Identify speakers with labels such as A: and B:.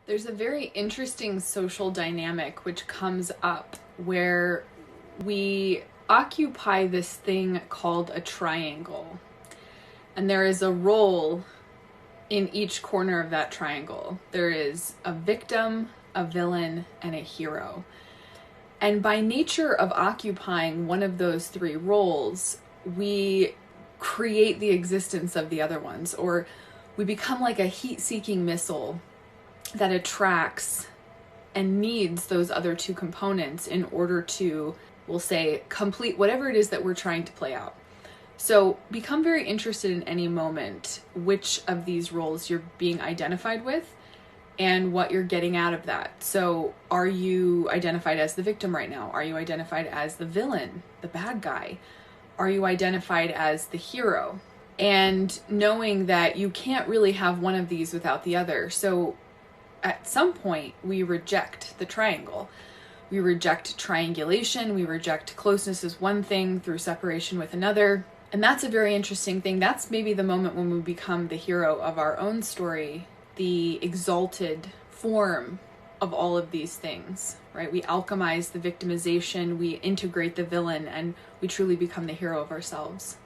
A: There's a very interesting social dynamic which comes up where we occupy this thing called a triangle. And there is a role in each corner of that triangle. There is a victim, a villain, and a hero. And by nature of occupying one of those three roles, we create the existence of the other ones, or we become like a heat-seeking missile that attracts and needs those other two components in order to, we'll say, complete whatever it is that we're trying to play out. So become very interested in any moment which of these roles you're being identified with and what you're getting out of that. So are you identified as the victim right now? Are you identified as the villain, the bad guy? Are you identified as the hero? And knowing that you can't really have one of these without the other. So at some point, we reject the triangle. We reject triangulation. We reject closeness as one thing through separation with another. And that's a very interesting thing. That's maybe the moment when we become the hero of our own story, the exalted form of all of these things, right? We alchemize the victimization, we integrate the villain, and we truly become the hero of ourselves.